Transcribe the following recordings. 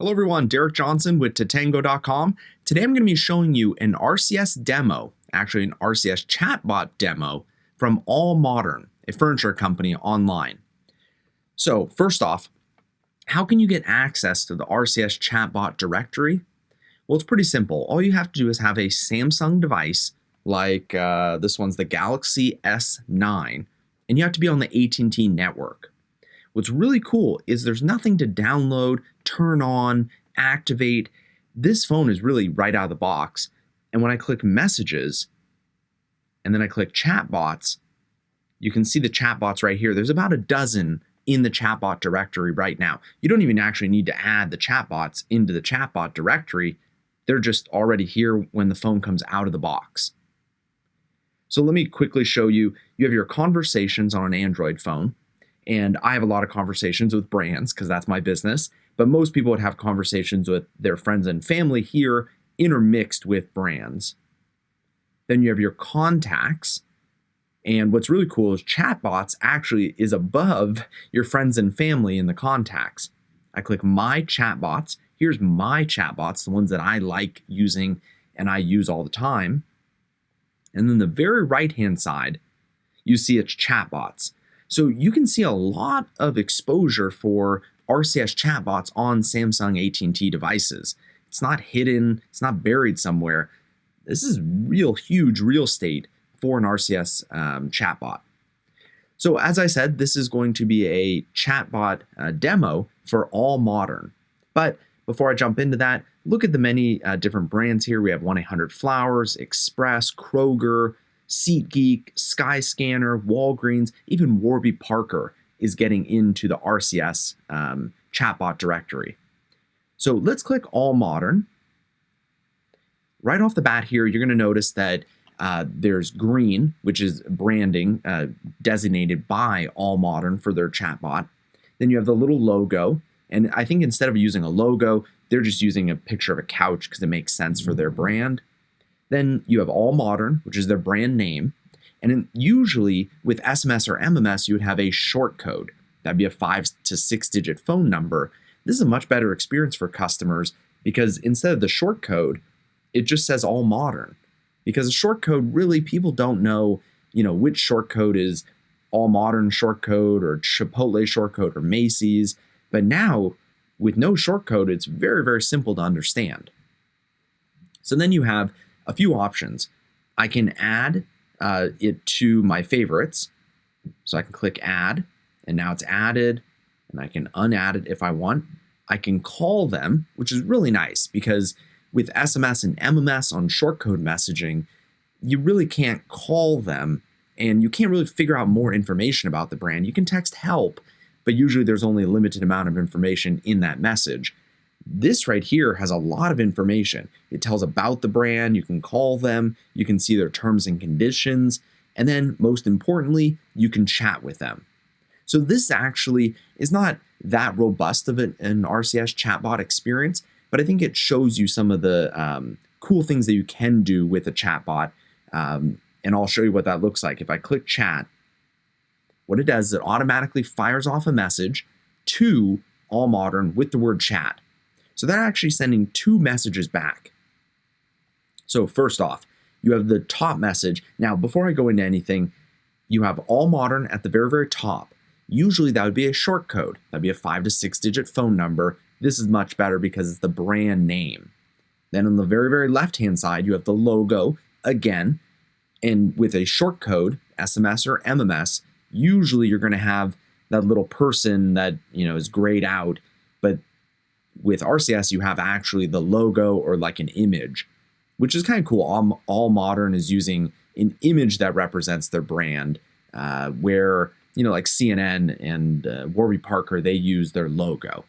Hello everyone, Derek Johnson with Tatango.com. Today I'm going to be showing you an RCS demo, actually an RCS chatbot demo from AllModern, a furniture company online. So first off, how can you get access to the RCS chatbot directory? Well, it's pretty simple. All you have to do is have a Samsung device, like this one's the Galaxy S9, and you have to be on the AT&T network. What's really cool is there's nothing to download, turn on, activate. This phone is really right out of the box. And when I click messages, and then I click chatbots, you can see the chatbots right here. There's about a dozen in the chatbot directory right now. You don't even actually need to add the chatbots into the chatbot directory. They're just already here when the phone comes out of the box. So let me quickly show you. You have your conversations on an Android phone. And I have a lot of conversations with brands because that's my business. But most people would have conversations with their friends and family here intermixed with brands. Then you have your contacts. And what's really cool is chatbots actually is above your friends and family in the contacts. I click my chatbots. Here's my chatbots, the ones that I like using and I use all the time. And then the very right-hand side, you see it's chatbots. So you can see a lot of exposure for RCS chatbots on Samsung AT&T devices. It's not hidden, it's not buried somewhere. This is real huge real estate for an RCS chatbot. So as I said, this is going to be a chatbot demo for AllModern. But before I jump into that, look at the many different brands here. We have 1-800-Flowers, Express, Kroger, SeatGeek, Skyscanner, Walgreens, even Warby Parker is getting into the RCS chatbot directory. So let's click AllModern. Right off the bat here, you're going to notice that there's green, which is branding designated by AllModern for their chatbot. Then you have the little logo. And I think instead of using a logo, they're just using a picture of a couch because it makes sense for their brand. Then you have AllModern, which is their brand name. And then usually with SMS or MMS, you would have a short code. That'd be a 5 to 6 digit phone number. This is a much better experience for customers because instead of the short code, it just says AllModern. Because a short code, really, people don't know, which short code is AllModern short code or Chipotle short code or Macy's. But now, with no short code, it's very, very simple to understand. So then you have a few options. I can add it to my favorites. So I can click add, and now it's added, and I can unadd it if I want. I can call them, which is really nice because with SMS and MMS on shortcode messaging, you really can't call them, and you can't really figure out more information about the brand. You can text help, but usually there's only a limited amount of information in that message. This right here has a lot of information. It tells about the brand, you can call them, you can see their terms and conditions, and then most importantly, you can chat with them. So this actually is not that robust of an RCS chatbot experience, but I think it shows you some of the cool things that you can do with a chatbot, and I'll show you what that looks like. If I click chat, what it does is it automatically fires off a message to AllModern with the word chat. So they're actually sending 2 messages back. So first off, you have the top message. Now, before I go into anything, you have AllModern at the very, very top. Usually that would be a short code. That'd be a 5 to 6 digit phone number. This is much better because it's the brand name. Then on the very, very left-hand side, you have the logo again. And with a short code, SMS or MMS, usually you're going to have that little person that, is grayed out. But with RCS, you have actually the logo or like an image, which is kind of cool. AllModern is using an image that represents their brand, where, like CNN and Warby Parker, they use their logo.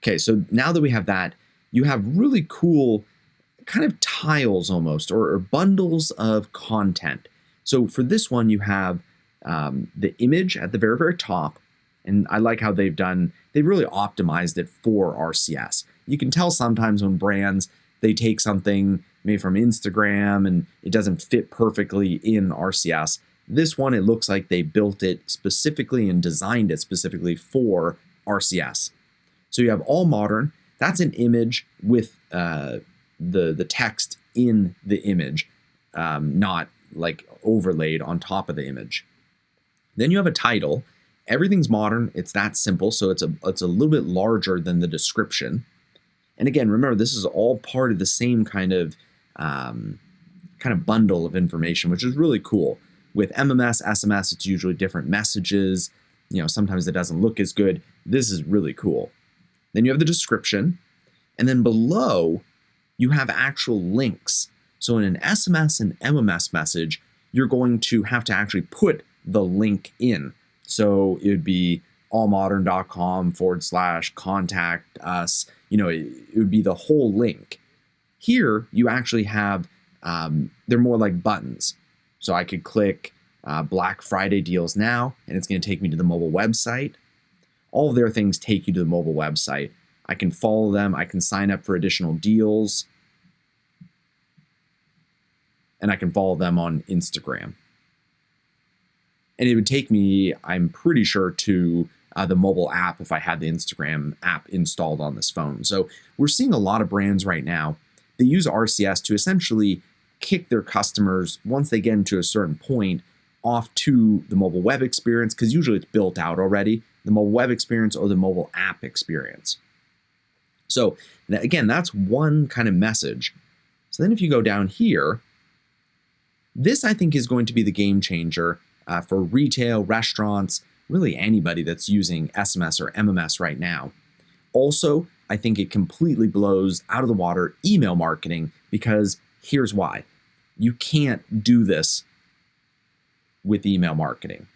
Okay, so now that we have that, you have really cool kind of tiles almost, or bundles of content. So for this one, you have the image at the very, very top. And I like how they've really optimized it for RCS. You can tell sometimes when brands, they take something maybe from Instagram and it doesn't fit perfectly in RCS. This one, it looks like they built it specifically and designed it specifically for RCS. So you have AllModern. That's an image with the text in the image, not like overlaid on top of the image. Then you have a title. Everything's modern. It's that simple. So it's a little bit larger than the description. And again, remember, this is all part of the same kind of bundle of information, which is really cool. With MMS, SMS, it's usually different messages. Sometimes it doesn't look as good. This is really cool. Then you have the description, and then below you have actual links. So in an SMS and MMS message, you're going to have to actually put the link in. So it would be allmodern.com/contact us. It would be the whole link. Here you actually have, they're more like buttons. So I could click Black Friday deals now, and it's going to take me to the mobile website. All of their things take you to the mobile website. I can follow them. I can sign up for additional deals. And I can follow them on Instagram. And it would take me, I'm pretty sure, to the mobile app if I had the Instagram app installed on this phone. So we're seeing a lot of brands right now, they use RCS to essentially kick their customers, once they get into a certain point, off to the mobile web experience, because usually it's built out already, the mobile web experience or the mobile app experience. So again, that's one kind of message. So then if you go down here, this I think is going to be the game changer for retail, restaurants, really anybody that's using SMS or MMS right now. Also, I think it completely blows out of the water email marketing, because here's why. You can't do this with email marketing.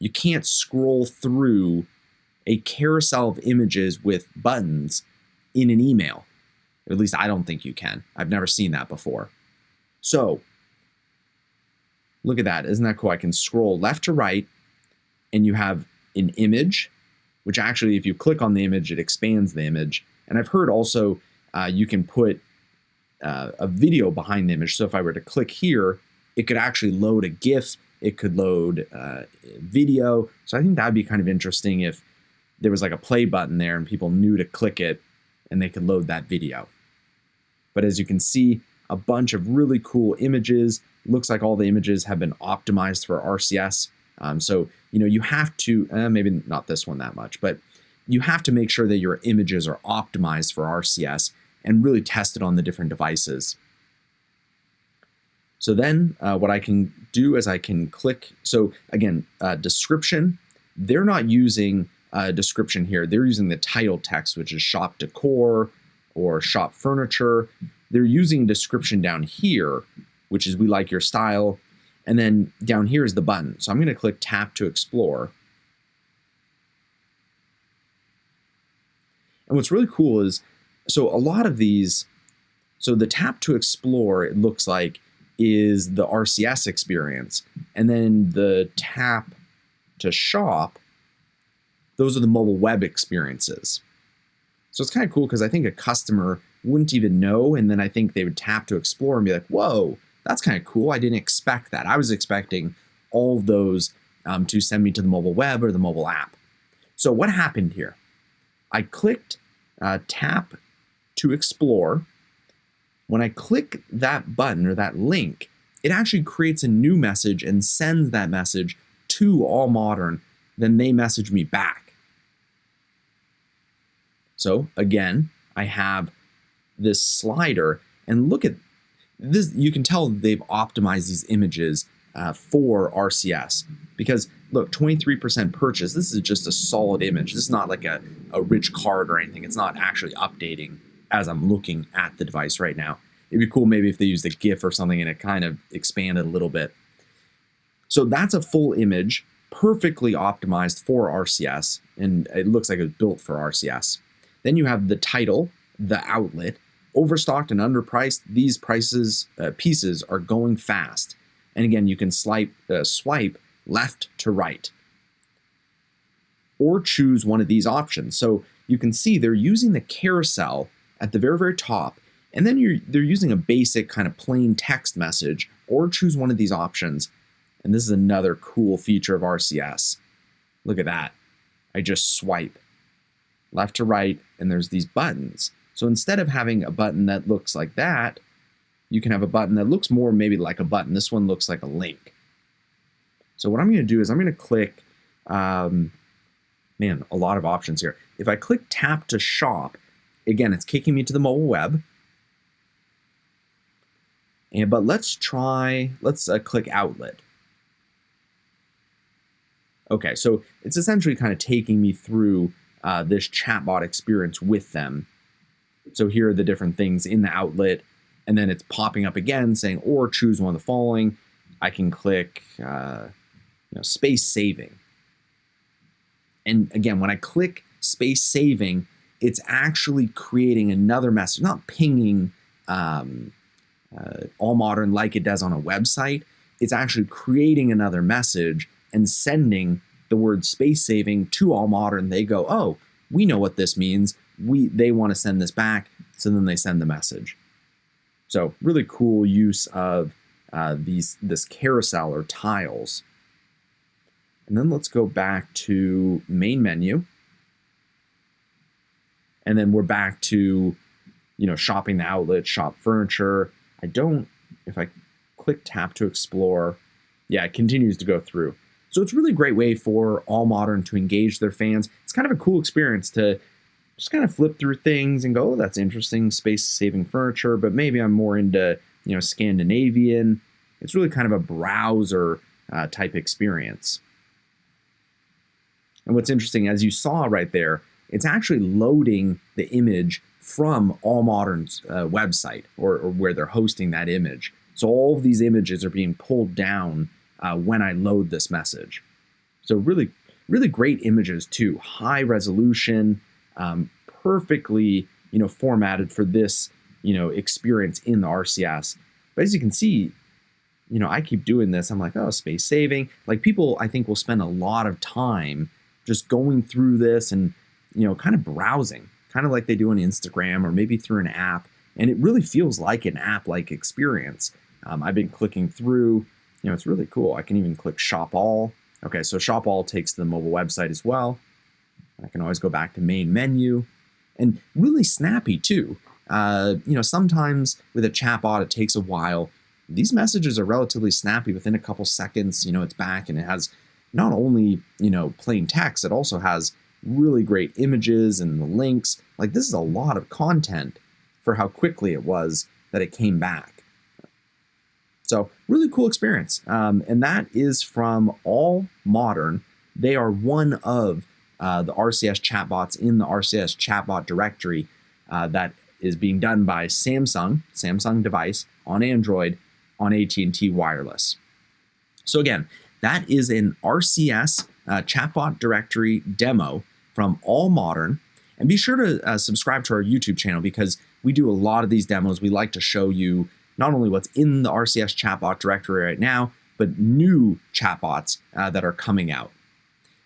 You can't scroll through a carousel of images with buttons in an email. Or at least I don't think you can. I've never seen that before. So look at that. Isn't that cool? I can scroll left to right, and you have an image, which actually, if you click on the image, it expands the image. And I've heard also you can put a video behind the image. So if I were to click here, it could actually load a GIF. It could load video. So I think that'd be kind of interesting if there was like a play button there and people knew to click it and they could load that video. But as you can see, a bunch of really cool images. Looks like all the images have been optimized for RCS. So, you have to, maybe not this one that much, but you have to make sure that your images are optimized for RCS and really test it on the different devices. So then what I can do is I can click. So again, description, they're not using description here. They're using the title text, which is shop decor or shop furniture. They're using description down here, which is we like your style. And then down here is the button. So I'm going to click tap to explore. And what's really cool is, so a lot of these, so the tap to explore, it looks like, is the RCS experience. And then the tap to shop, those are the mobile web experiences. So it's kind of cool because I think a customer wouldn't even know. And then I think they would tap to explore and be like, whoa, that's kind of cool. I didn't expect that. I was expecting all of those to send me to the mobile web or the mobile app. So what happened here? I clicked tap to explore. When I click that button or that link, it actually creates a new message and sends that message to AllModern. Then they message me back. So again, I have this slider, and look at this. You can tell they've optimized these images for RCS, because look, 23% purchase. This is just a solid image. This is not like a rich card or anything. It's not actually updating as I'm looking at the device right now. It'd be cool maybe if they used a GIF or something and it kind of expanded a little bit. So that's a full image, perfectly optimized for RCS, and it looks like it was built for RCS. Then you have the title, the outlet, overstocked and underpriced. These pieces are going fast. And again, you can swipe left to right, or choose one of these options. So you can see they're using the carousel at the very, very top, and then they're using a basic kind of plain text message, or choose one of these options. And this is another cool feature of RCS. Look at that. I just swipe left to right, and there's these buttons. So instead of having a button that looks like that, you can have a button that looks more maybe like a button. This one looks like a link. So what I'm going to do is I'm going to click, man, a lot of options here. If I click tap to shop, again, it's kicking me to the mobile web. But let's click outlet. Okay, so it's essentially kind of taking me through this chatbot experience with them. So here are the different things in the outlet, and then it's popping up again saying, or choose one of the following. I can click space saving. And again, when I click space saving, it's actually creating another message, not pinging AllModern like it does on a website. It's actually creating another message and sending the word space saving to AllModern. They go, oh, we know what this means. They want to send this back. So then they send the message. So really cool use of this carousel or tiles. And then let's go back to main menu. And then we're back to, shopping the outlet, shop furniture. If I click tap to explore, yeah, it continues to go through. So it's really a great way for AllModern to engage their fans. It's kind of a cool experience to just kind of flip through things and go, oh, that's interesting, space-saving furniture, but maybe I'm more into, Scandinavian. It's really kind of a browser type experience. And what's interesting, as you saw right there, it's actually loading the image from AllModern's website or where they're hosting that image. So all of these images are being pulled down when I load this message. So really, really great images too. High resolution, perfectly, formatted for this, experience in the RCS. But as you can see, I keep doing this. I'm like, oh, space saving. Like people, I think, will spend a lot of time just going through this and, kind of browsing, kind of like they do on Instagram or maybe through an app. And it really feels like an app-like experience. I've been clicking through, it's really cool. I can even click Shop All. Okay, so Shop All takes to the mobile website as well. I can always go back to main menu. And really snappy too. Sometimes with a chatbot, it takes a while. These messages are relatively snappy. Within a couple seconds, it's back, and it has not only, plain text, it also has really great images and the links. Like, this is a lot of content for how quickly it was that it came back. So really cool experience. And that is from AllModern. They are one of the RCS chatbots in the RCS chatbot directory that is being done by Samsung device on Android on AT&T wireless. So again, that is an RCS chatbot directory demo from AllModern. And be sure to subscribe to our YouTube channel because we do a lot of these demos. We like to show you not only what's in the RCS chatbot directory right now, but new chatbots that are coming out.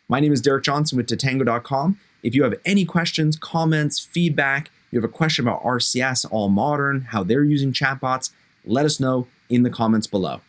My name is Derek Johnson with Tatango.com. If you have any questions, comments, feedback, you have a question about RCS, AllModern, how they're using chatbots, let us know in the comments below.